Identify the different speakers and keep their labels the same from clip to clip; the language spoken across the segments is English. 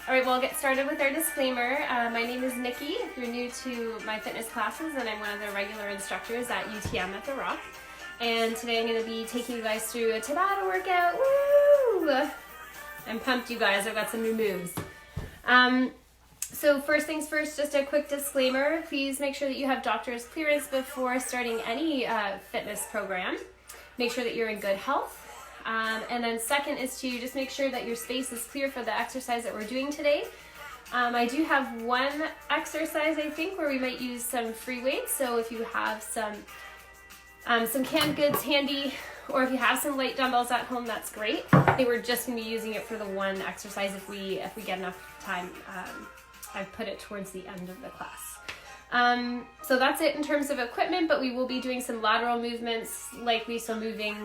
Speaker 1: All right, well, I'll get started with our disclaimer. My name is Nikki, if you're new to my fitness classes, and I'm one of the regular instructors at UTM at The Rock. And today I'm going to be taking you guys through a Tabata workout. Woo! I'm pumped, you guys. I've got some new moves. So first things first, just a quick disclaimer. Please make sure that you have doctor's clearance before starting any fitness program. Make sure that you're in good health. And then second is to just make sure that your space is clear for the exercise that we're doing today. I do have one exercise, I think, where we might use some free weights. So if you have some canned goods handy, or if you have some light dumbbells at home, that's great. I think we're just going to be using it for the one exercise if we get enough time. I've put it towards the end of the class. So that's it in terms of equipment, but we will be doing some lateral movements, likely so moving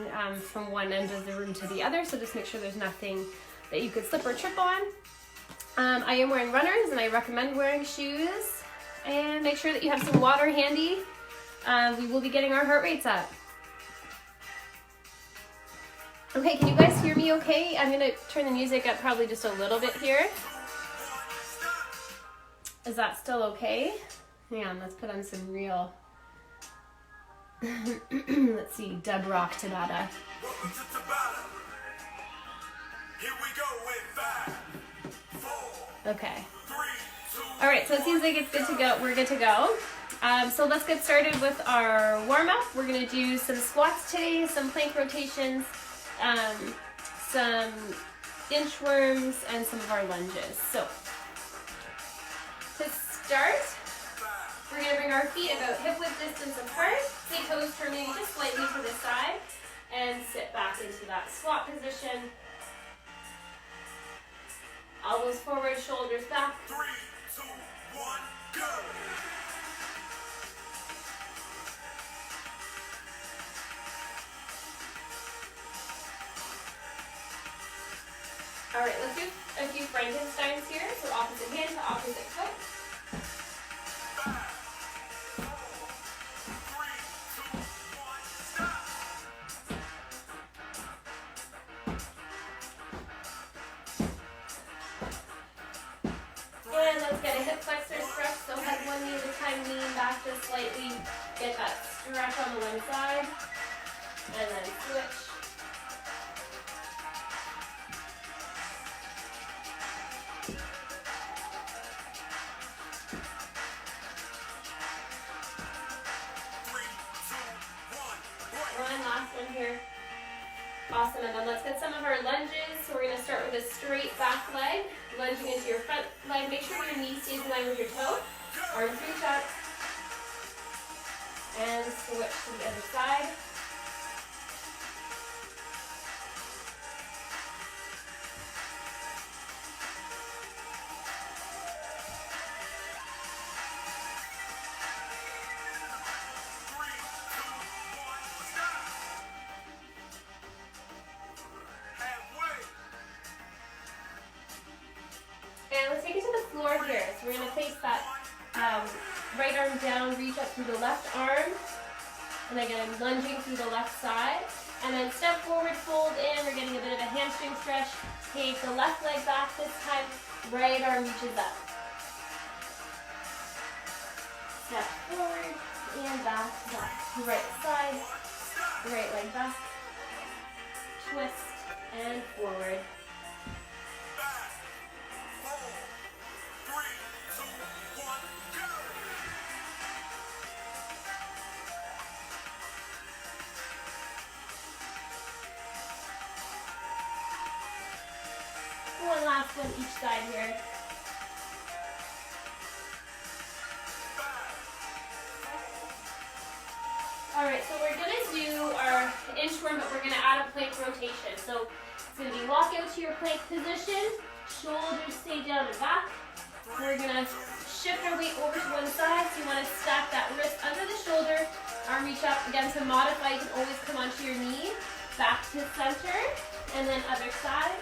Speaker 1: from one end of the room to the other. So just make sure there's nothing that you could slip or trip on. I am wearing runners and I recommend wearing shoes, and make sure that you have some water handy. We will be getting our heart rates up. Okay, can you guys hear me okay? I'm gonna turn the music up probably just a little bit here. Is that still okay? Hang on, let's put on some real, let's see, dub rock Tabata.
Speaker 2: Welcome to Tabata. Here we go with 5, 4,
Speaker 1: Okay.
Speaker 2: 3, 2,
Speaker 1: All right, so it seems like it's good to go. We're good to go. So let's get started with our warm-up. We're gonna do some squats today, some plank rotations, some inchworms, and some of our lunges. So to start, we're going to bring our feet about hip-width distance apart, see toes turning just slightly to the side, and sit back into that squat position. Elbows forward, shoulders back.
Speaker 2: 3, 2, 1, go!
Speaker 1: All right, let's do a few Frankensteins here. So opposite hand to opposite foot.
Speaker 2: 5, 4, 3, 2, 1, stop!
Speaker 1: And let's get a hip flexor stretch. So head one knee at a time, lean back just slightly. Get that stretch on the one side. And then switch. Last one here. Awesome, and then let's get some of our lunges. So we're going to start with a straight back leg, lunging into your front leg. Make sure your knee stays in line with your toe. Arms reach up. And switch to the other side. And let's take it to the floor here. So we're going to place that right arm down, reach up through the left arm. And again, lunging through the left side. And then step forward, fold in. We're getting a bit of a hamstring stretch. Take the left leg back this time. Right arm reaches up. Step forward and back, back. Right side. Right leg back. Twist and forward.
Speaker 2: 5, 4, 3, 2, 1, go!
Speaker 1: One last one each side here.
Speaker 2: 5,
Speaker 1: All right, so we're gonna do our inchworm, but we're gonna add a plank rotation. So it's gonna be walk out to your plank position, shoulders stay down and back. We're gonna shift our weight over to one side. So you wanna stack that wrist under the shoulder, arm reach up. Again, to modify, you can always come onto your knee, back to center, and then other side.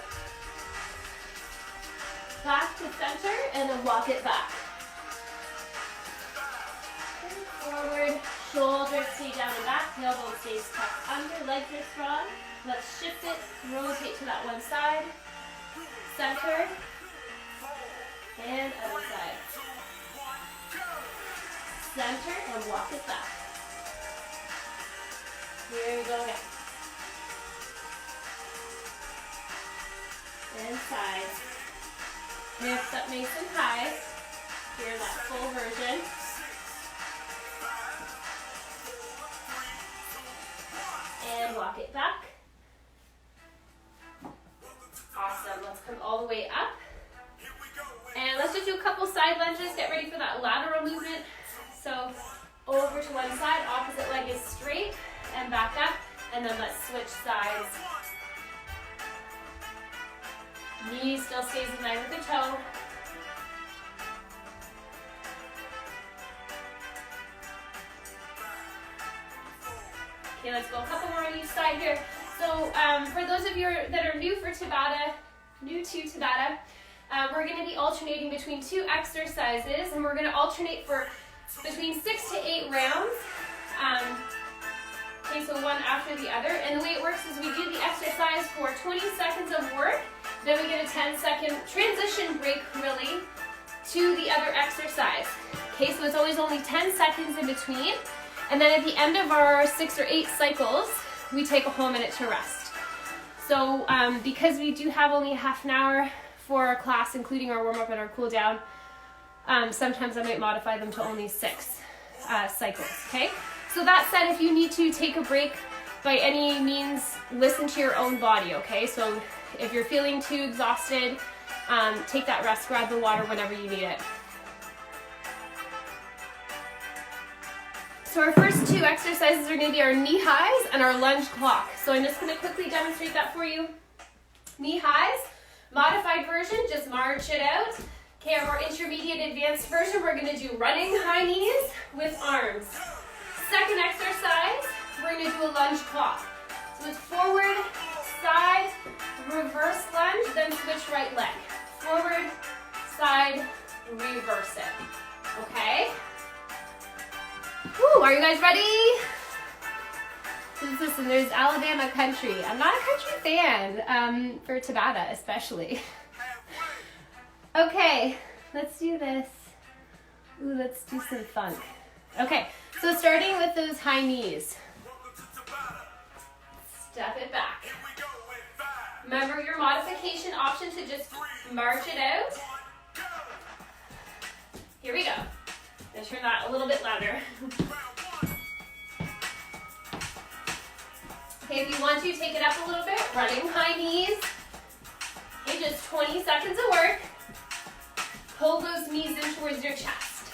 Speaker 1: Back to center, and then walk it back. Forward, shoulders stay down and back, tailbone stays tucked under, legs are strong. Let's shift it, rotate to that one side, center, And other side. Center and walk it back. Here we go again. And side. Hips up nice and high. Here, that full version. And walk it back. Awesome. Let's come all the way up. And let's just do a couple side lunges. Get ready for that lateral movement. So over to one side, opposite leg is straight, and back up. And then let's switch sides. Knee still stays in line with the toe. Okay, let's go a couple more on each side here. So for those of you that are new to Tabata, we're going to be alternating between 2 exercises, and we're going to alternate for between 6 to 8 rounds. Okay, so one after the other. And the way it works is we do the exercise for 20 seconds of work, then we get a 10-second transition break, really, to the other exercise. Okay, so it's always only 10 seconds in between. And then at the end of our 6 or 8 cycles, we take a whole minute to rest. So because we do have only half an hour for our class, including our warm-up and our cool-down, sometimes I might modify them to only 6 cycles, okay? So that said, if you need to take a break, by any means, listen to your own body, okay? So if you're feeling too exhausted, take that rest, grab the water whenever you need it. So our first 2 exercises are going to be our knee highs and our lunge clock. So I'm just going to quickly demonstrate that for you. Knee highs, modified version, just march it out. Okay, our more intermediate advanced version, we're going to do running high knees with arms. Second exercise, we're going to do a lunge clock. So it's forward, side, reverse lunge, then switch right leg. Forward, side, reverse it. Okay? Woo, are you guys ready? Listen, there's Alabama country. I'm not a country fan, for Tabata especially. Okay, let's do this. Ooh, let's do some funk. Okay, so starting with those high knees. Step it back. Remember your modification option to just march it out. Here we go. Let's turn that a little bit louder. Okay, if you want to, take it up a little bit. Running high knees. Okay, just 20 seconds of work. Pull those knees in towards your chest.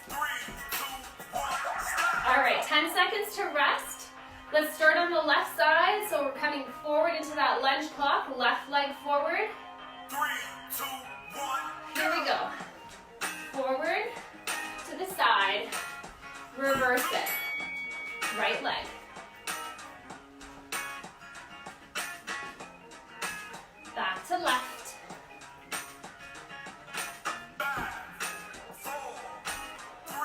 Speaker 2: 3, 2, 1, stop.
Speaker 1: All right, 10 seconds to rest. Let's start on the left side. So we're coming forward into that lunge clock. Left leg forward.
Speaker 2: 3, 2, 1.
Speaker 1: Here we go. Forward to the side. Reverse it. Right leg. Back to left.
Speaker 2: 5, 4, 3,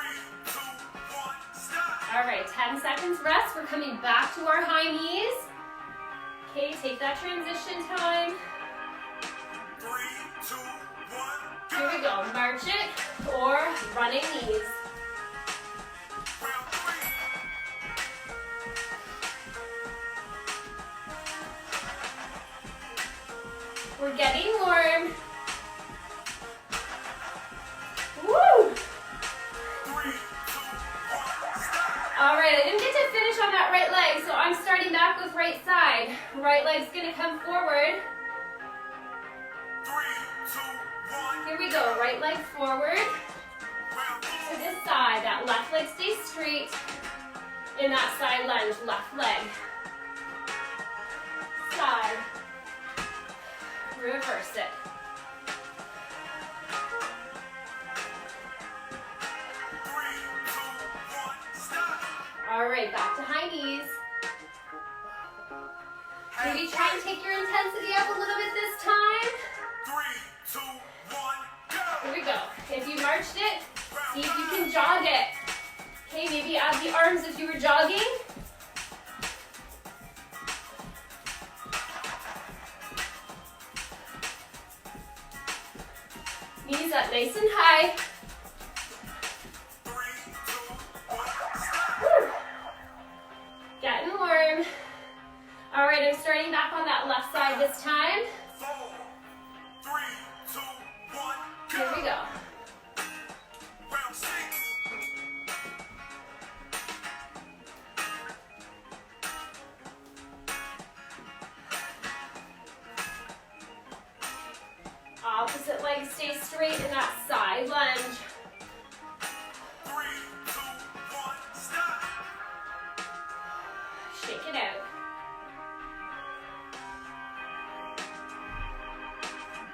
Speaker 2: 2, 1, stop.
Speaker 1: All right, 10 seconds rest. We're coming back to our high knees. Okay, take that transition time.
Speaker 2: 3, 2, 1,
Speaker 1: Here we go. March it or running knees.
Speaker 2: round 3.
Speaker 1: We're getting warm. Woo!
Speaker 2: 3, 2, 1, stop.
Speaker 1: All right, I didn't get to finish on that right leg, so I'm starting back with right side. Right leg's gonna come forward.
Speaker 2: 3, 2, 1,
Speaker 1: Here we go. Right leg forward
Speaker 2: round 4.
Speaker 1: to this side. That left leg stays straight in that side lunge. Left leg. Side. Reverse it.
Speaker 2: 3, 2, 1, stop.
Speaker 1: All right, back to high knees. Maybe try and take your intensity up a little bit this time.
Speaker 2: 3, 2, 1, go.
Speaker 1: Here we go. If you marched it, see if you can jog it. Okay, maybe add the arms if you were jogging. Knees up nice and high.
Speaker 2: 3, 2, 1, stop.
Speaker 1: Woo. Getting warm. All right, I'm starting back on that left side this time.
Speaker 2: 4, 3, 2, 1, go.
Speaker 1: Here we go.
Speaker 2: Round 6.
Speaker 1: Opposite leg stays straight in that side lunge.
Speaker 2: 3, 2, 1, stop.
Speaker 1: Shake it out.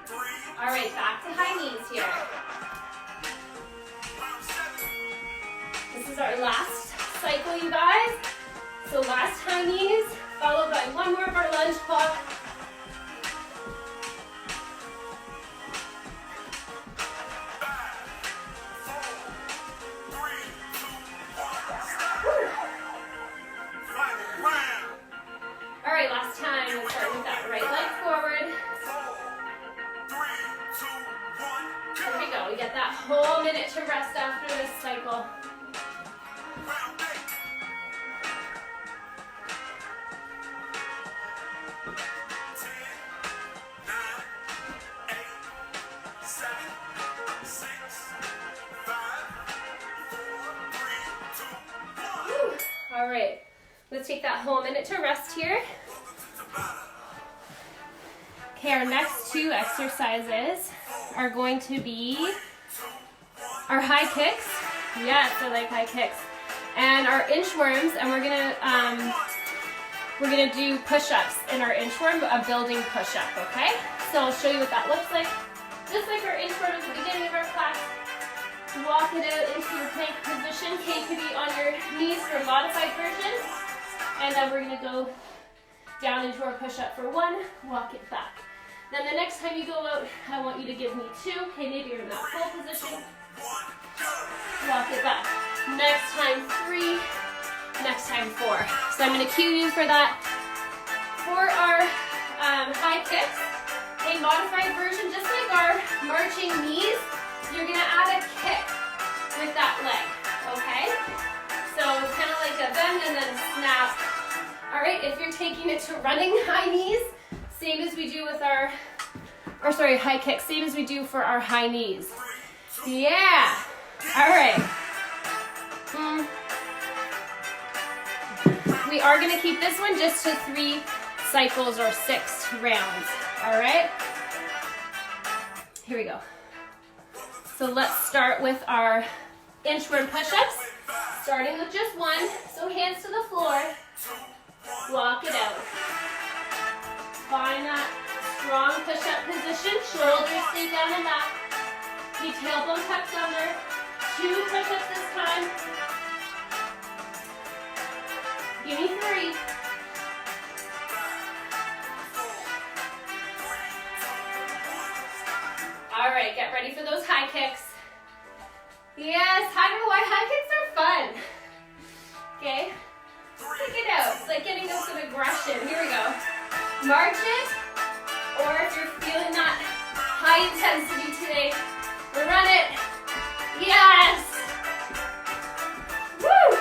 Speaker 2: 3,
Speaker 1: All right, back to high knees here.
Speaker 2: round 7.
Speaker 1: This is our last cycle, you guys. So last high knees, followed by one more of our lunge clock. All right, last time. We'll start with that right leg forward.
Speaker 2: 4, 3, 2, 1,
Speaker 1: Here we
Speaker 2: go.
Speaker 1: go. We get that whole minute to rest after this cycle.
Speaker 2: Round 8. 10, 9, 8, 7, 6, 5, 4, 3, 2, 1.
Speaker 1: Whew. All right, let's take that whole minute to rest here. Okay, our next two exercises are going to be our high kicks. Yes, I like high kicks. And our inchworms, and we're gonna do push-ups in our inchworm, a building push-up, okay? So I'll show you what that looks like. Just like our inchworm at the beginning of our class. Walk it out into your plank position. K could be on your knees for a modified version. And then we're gonna go down into our push-up for one, walk it back. Then the next time you go out, I want you to give me 2. Okay, maybe you're in that full position. Walk it back. Next time 3, next time 4. So I'm gonna cue you for that. For our high kicks, a modified version, just like our marching knees, you're gonna add a kick with that leg, okay? So it's kind of like a bend and then a snap. All right, if you're taking it to running high knees, same as we do with our, high kicks, same as we do for our high knees. Yeah, all right. We are gonna keep this one just to 3 cycles or 6 rounds, all right? Here we go. So let's start with our inchworm push-ups, starting with just 1. So hands to the floor, walk it out. Find that strong push-up position, shoulders stay down and back. The tailbone tucks under. 2 push-ups this time. Give me 3. All right, get ready for those high kicks. Yes, I don't know why high kicks are fun. Okay, kick it out. It's like getting some aggression. Here we go. March it, or if you're feeling that high intensity today, run it. Yes. Woo.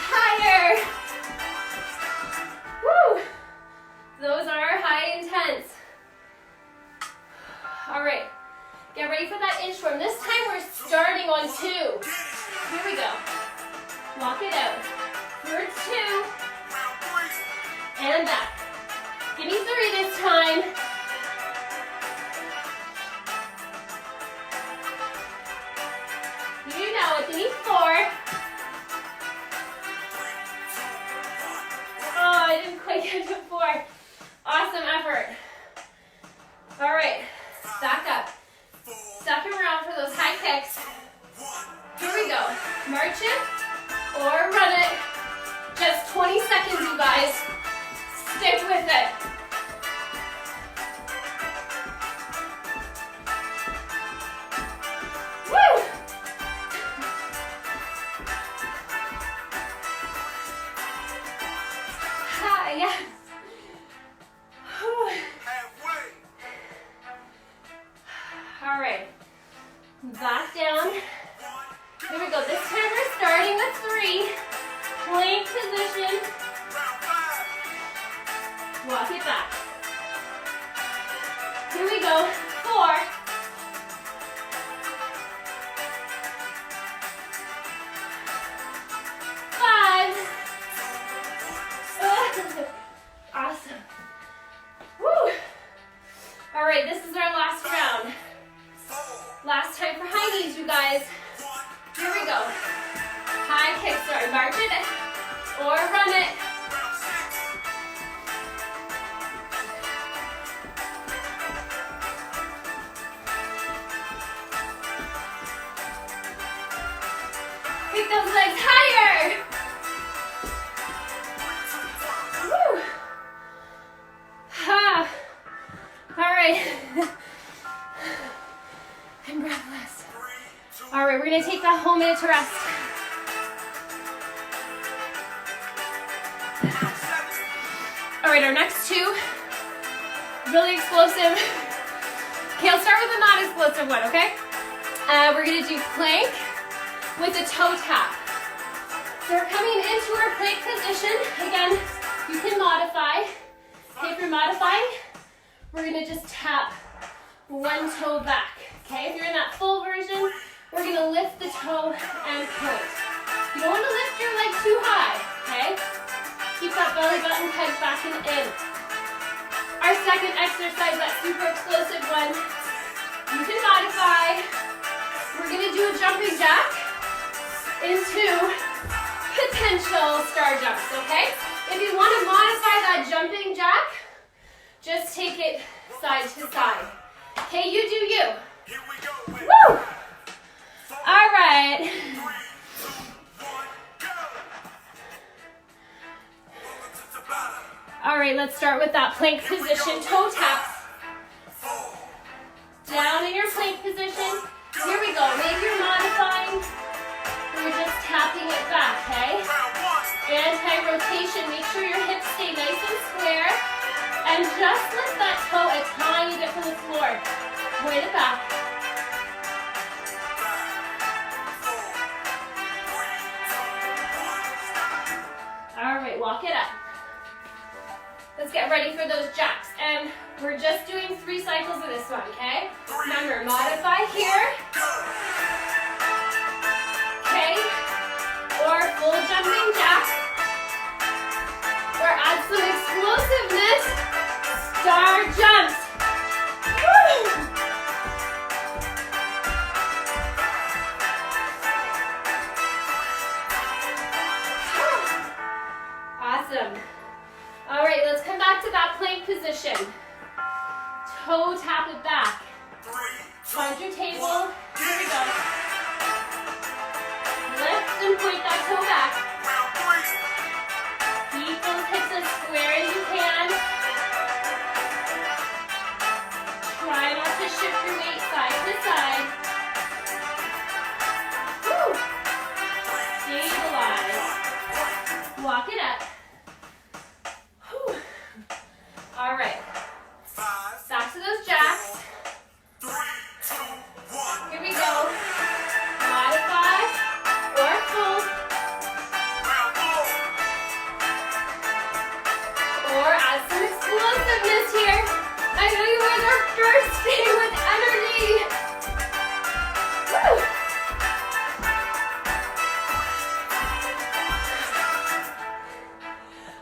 Speaker 1: Higher. Woo. Those are high intense. All right, get ready for that inchworm. This time we're starting on 2. Here we go. Walk it out. For 2. And back. Give me 3 this time. You know it. Give me 4. Oh, I didn't quite get to 4. Awesome effort. All right, back up. Second round for those high kicks. Here we go. March it or run it. Just 20 seconds, you guys. Stick with it. Woo! Hi, yes. All right. Back down. Here we go. This time we're starting with 3. Plank position. Walk it back. Here we go. 4. 5. Awesome. Woo. All right, this is our last round. Last time for high knees, you guys. Here we go. High kick, sorry. March it or run it. Kick those legs higher. Woo. Ha. All right. I'm breathless. All right, we're gonna take that whole minute to rest. All right, our next 2, really explosive. Okay, I'll start with a non-explosive one, okay? We're gonna do plank with a toe tap. So we're coming into our plank position. Again, you can modify. Okay, if you're modifying, we're gonna just tap one toe back. Okay, if you're in that full version, we're gonna lift the toe and point. You don't wanna lift your leg too high, okay? Keep that belly button tucked back and in. Our second exercise, that super explosive one, you can modify. We're gonna do a jumping jack into potential star jumps, okay? If you wanna modify that jumping jack, just take it side to side. Okay, you do you. Woo! All right. All right, let's start with that plank position, toe taps. Down in your plank position. Here we go. Maybe you're modifying. We're just tapping it back, okay? Anti-rotation. Make sure your hips stay nice and square. And just lift that toe a tiny bit from the floor. Point it back. All right, walk it up. Let's get ready for those jacks. And we're just doing 3 cycles of this one, okay? Remember, modify here. Okay? Or full jumping jack. Or add some explosiveness. Star jumps. Woo! Awesome. All right, let's come back to that plank position. Toe tap it back. Find your table. Here we go. Lift and point that toe back. Keep those hips as square as you can. Try not to shift your weight side to side. Woo! Stabilize. Walk it up. Whew. All right. Back to those jacks.
Speaker 2: 3, 2, 1.
Speaker 1: Here we go. Modify or full. Or add some explosiveness here. I know you guys are bursting with energy. Woo!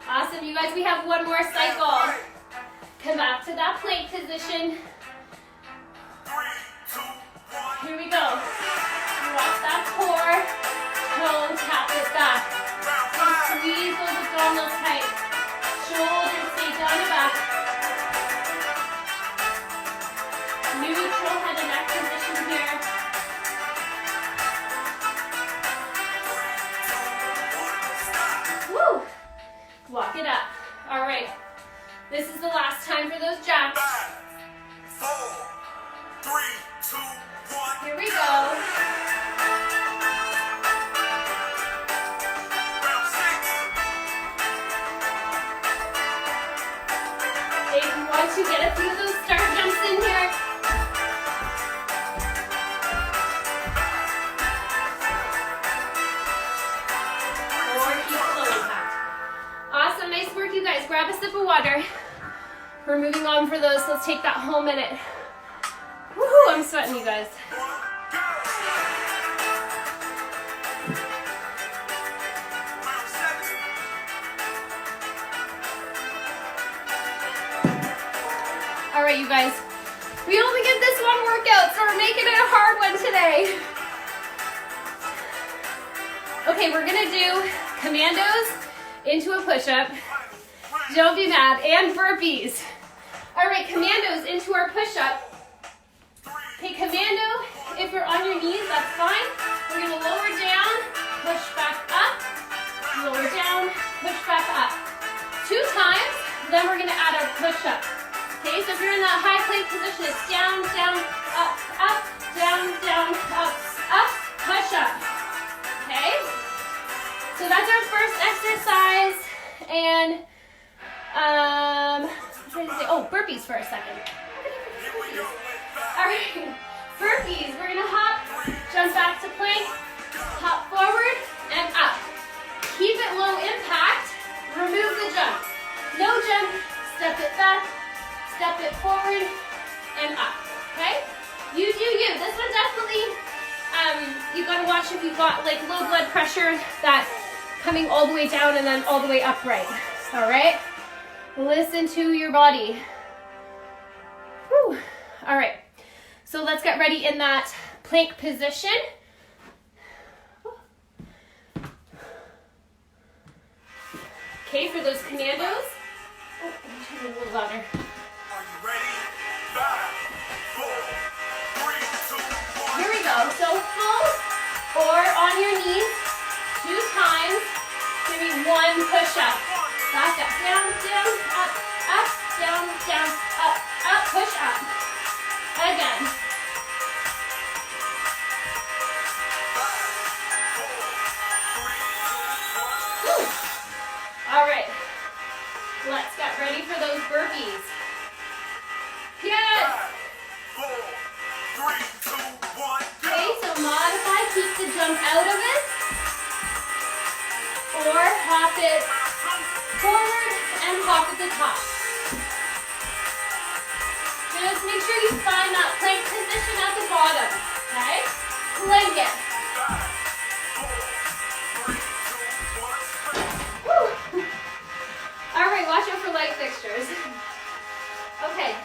Speaker 1: Awesome, you guys, we have one more cycle. Come back to that plank position.
Speaker 2: 3, 2, 1.
Speaker 1: Here we go. Watch that core. Toe tap it back. And squeeze those abdominals tight. Shoulders stay down and back. Neutral head and neck position here. Woo! Walk it up. All right. This is the last time for those jacks.
Speaker 2: 5, 4, 3, 2, 1.
Speaker 1: Here we go. If you want to get a few of those star jumps in here, Nice work, you guys. Grab a sip of water. We're moving on for those, so let's take that whole minute. Woohoo, I'm sweating, you guys. All right, you guys. We only get this one workout, so we're making it a hard one today. Okay, we're gonna do commandos into a push-up. Don't be mad, and burpees. All right, commandos into our push-up. Okay, commando, if you're on your knees, that's fine. We're gonna lower down, push back up, lower down, push back up. 2 times, then we're gonna add our push-up. Okay, so if you're in that high plank position, it's down, down, up, up, down, down, up, up, push up. Okay? So that's our first exercise. And, burpees for a second. All right, burpees. We're gonna hop, jump back to plank, hop forward, and up. Keep it low impact, remove the jump. No jump, step it back, step it forward, and up, okay? You do you. This one definitely, you gotta watch if you've got like low blood pressure, that coming all the way down and then all the way upright, all right? Listen to your body. Whew. All right, so let's get ready in that plank position. Okay, for those commandos. Oh, I can turn it a little louder. Here we go. So full or on your knees 2 times. Give me 1 push-up. Back up, down, down, up, up, down, down, up, up, push up. Again. Woo. All right. Let's get ready for those burpees. Yes.
Speaker 2: 5, 4, 3, 2, 1, go.
Speaker 1: Okay, so modify, keep the jump out of it. Or hop it forward and hop at the top. Just make sure you find that plank position at the bottom, okay? Plank it.
Speaker 2: 5, 4, 3, 2, 1, go.
Speaker 1: Woo. All right, watch out for light fixtures. Okay,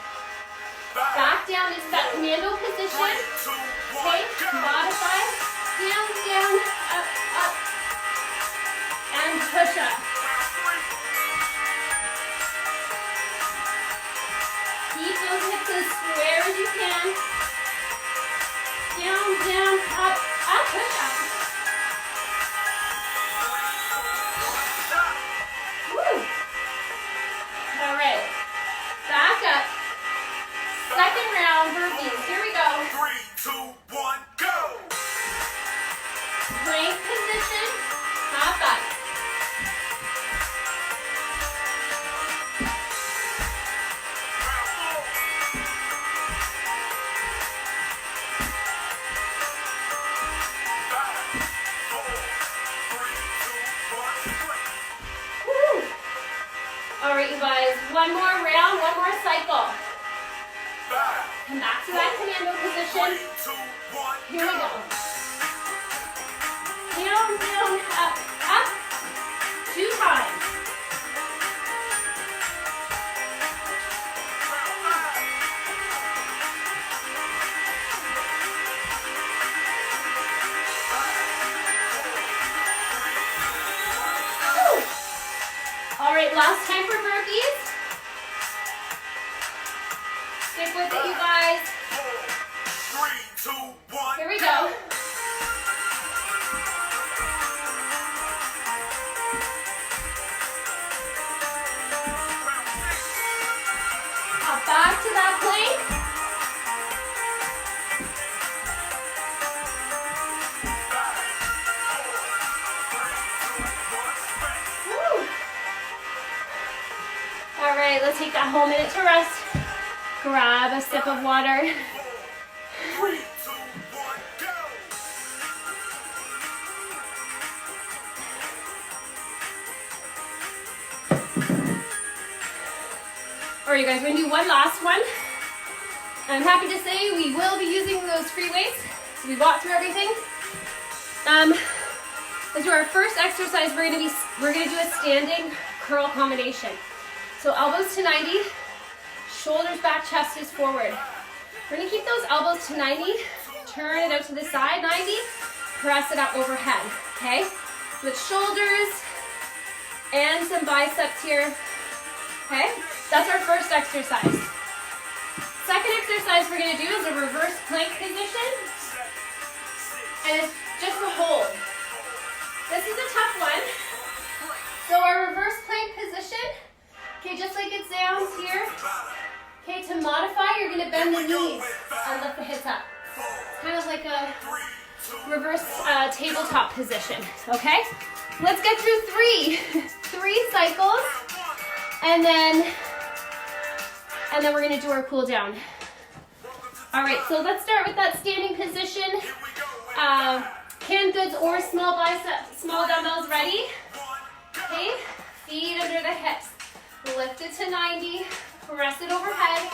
Speaker 1: back down into that commando position.
Speaker 2: 3, 2, 1,
Speaker 1: Okay,
Speaker 2: go.
Speaker 1: modify, down, down, up, up, and push up. Keep those hips as square as you can. Down, down, up, up, push up. Woo. All right, back up. Second round burpees. Here we go.
Speaker 2: 3, 2, 1, go.
Speaker 1: Plank position. Hop up. Woo. All right, you guys. One more round, one more cycle.
Speaker 2: 5,
Speaker 1: Come back to that commando
Speaker 2: 3,
Speaker 1: position.
Speaker 2: 2, 1,
Speaker 1: Here we go. Down, down, up, up. 2 times. Woo. All right, last time for burpees. Stick with it, you guys.
Speaker 2: 4, 3, 2, 1,
Speaker 1: Here we go. Hop back to that plank. Woo. All right, let's take that whole minute to rest. Grab a sip of water.
Speaker 2: 3, 2, 1, go.
Speaker 1: All right, you guys, we're gonna do one last one. I'm happy to say we will be using those free weights. So we walked through everything. Let's do our first exercise. We're gonna do a standing curl combination. So elbows to 90, shoulders back, chest is forward. We're gonna keep those elbows to 90, turn it out to the side, 90, press it up overhead, okay? With shoulders and some biceps here, okay? That's our first exercise. Second exercise we're gonna do is a reverse plank position, and it's just a hold. This is a tough one. So our reverse plank position, okay, just like it sounds here. Okay, to modify, you're gonna bend the knees and lift the hips up. It's kind of like a reverse tabletop position, okay? Let's get through three cycles, and then we're gonna do our cool down. All right, so let's start with that standing position. Canned goods or small dumbbells ready. Okay, feet under the hips. Lift it to 90, press it overhead.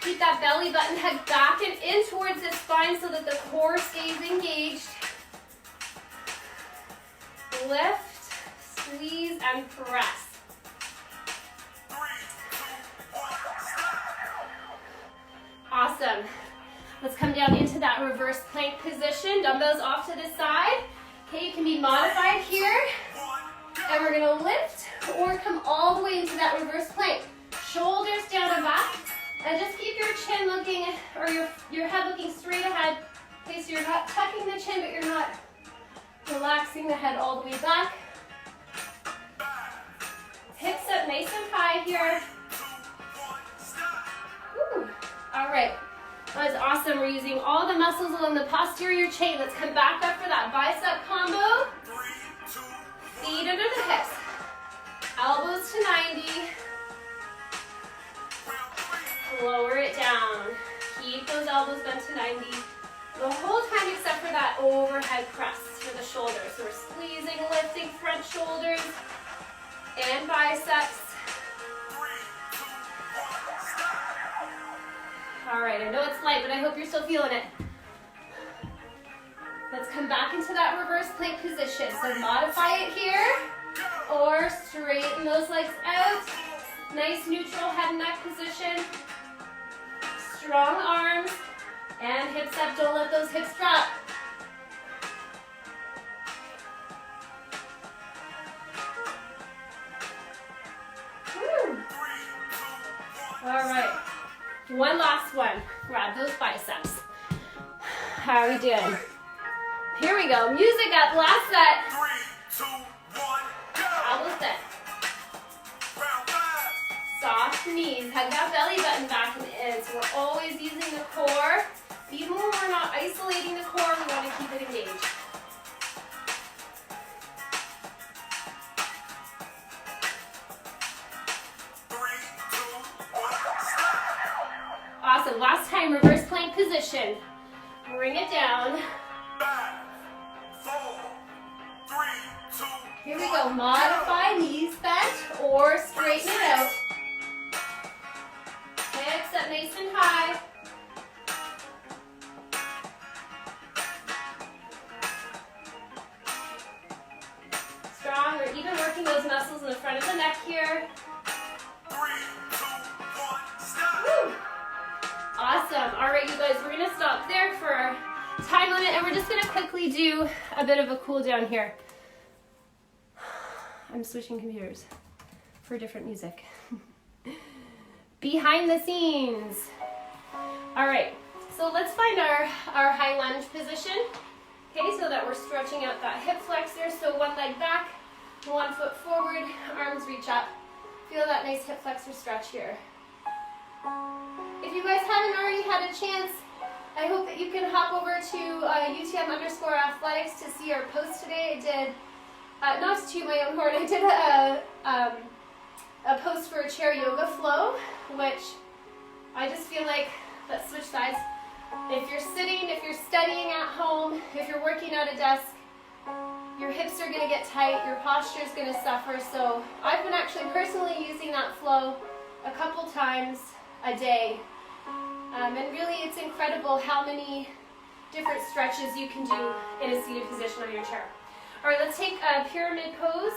Speaker 1: Keep that belly button head back and in towards the spine so that the core stays engaged. Lift, squeeze, and press. Awesome. Let's come down into that reverse plank position. Dumbbells off to the side. Okay, you can be modified here. And we're gonna lift or come all the way into that reverse plank. Shoulders down and back. And just keep your chin looking, or your head looking straight ahead. Okay, so you're not tucking the chin, but you're not relaxing the head all the way back. Hips up nice and high here. Woo. All right. That was awesome. We're using all the muscles along the posterior chain. Let's come back up for that bicep combo. Feet under the hips. Elbows to 90. Lower it down. Keep those elbows bent to 90. The whole time except for that overhead press for the shoulders. So we're squeezing, lifting front shoulders and biceps. All right, I know it's light, but I hope you're still feeling it. Let's come back into that reverse plank position. So modify it here, or straighten those legs out. Nice neutral head and neck position. Strong arms, and hips up. Don't let those hips drop. Woo. All right. One last one. Grab those biceps. How are we doing? Here we go. Music up. Last set.
Speaker 2: 3, 2, 1, go.
Speaker 1: Elbows bent.
Speaker 2: Round 5.
Speaker 1: Soft knees. Hug that belly button back and in. So we're always using the core. Even when we're not isolating the core, we want to keep it engaged. Awesome. Last time, reverse plank position. Bring it down.
Speaker 2: 5, 4, 3, 2.
Speaker 1: Here we go. Modify knees bent or straighten it out. Hips up nice and high. Strong. We're even working those muscles in the front of the neck here.
Speaker 2: 3, 2, 1, stop.
Speaker 1: Woo. Awesome. All right, you guys, we're going to stop there for our time limit, and we're just going to quickly do a bit of a cool down here. I'm switching computers for different music. Behind the scenes. All right, so let's find our high lunge position. Okay, so that we're stretching out that hip flexor. So one leg back, one foot forward, arms reach up. Feel that nice hip flexor stretch here. If you guys haven't already had a chance, I hope that you can hop over to UTM_athletics to see our post today. I did, not to toot my own horn, I did a post for a chair yoga flow, which I just feel like, let's switch sides. If you're sitting, if you're studying at home, if you're working at a desk, your hips are going to get tight, your posture is going to suffer. So I've been actually personally using that flow a couple times a day. And really it's incredible how many different stretches you can do in a seated position on your chair. All right, let's take a pyramid pose.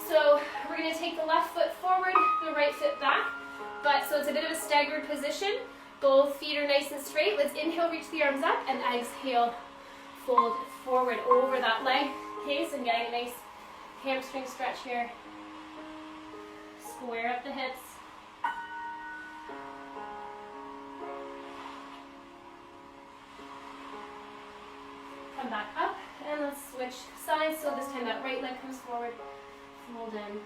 Speaker 1: So we're going to take the left foot forward, the right foot back. But so it's a bit of a staggered position. Both feet are nice and straight. Let's inhale, reach the arms up, and exhale, fold forward over that leg. Okay, so I'm getting a nice hamstring stretch here. Square up the hips. Come back up, and let's switch sides. So this time that right leg comes forward, fold in.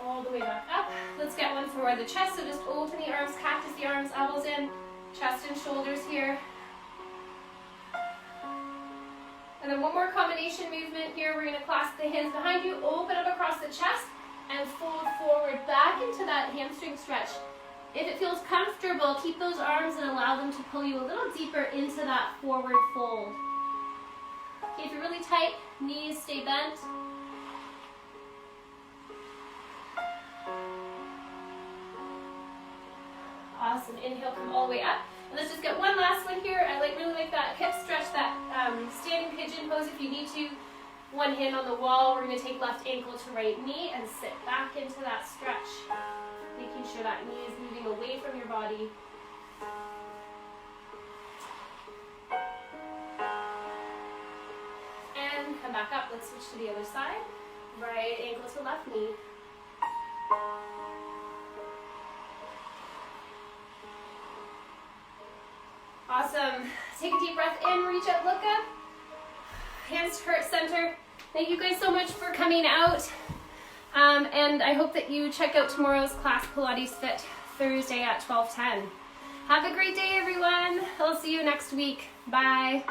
Speaker 1: All the way back up. Let's get one for the chest. So just open the arms, cactus the arms, elbows in, chest and shoulders here. And then one more combination movement here. We're going to clasp the hands behind you, open up across the chest, and fold forward back into that hamstring stretch. If it feels comfortable, keep those arms and allow them to pull you a little deeper into that forward fold. Okay, if you're really tight, knees stay bent. Awesome. Inhale, come all the way up. And let's just get one last one here. I really like that hip stretch, that standing pigeon pose if you need to. One hand on the wall. We're going to take left ankle to right knee and sit back into that stretch. Making sure that knee is moving away from your body. And come back up. Let's switch to the other side. Right ankle to left knee. Awesome. Take a deep breath in, reach up, look up. Hands to heart center. Thank you guys so much for coming out. And I hope that you check out tomorrow's class, Pilates Fit, Thursday at 12:10. Have a great day, everyone. I'll see you next week. Bye.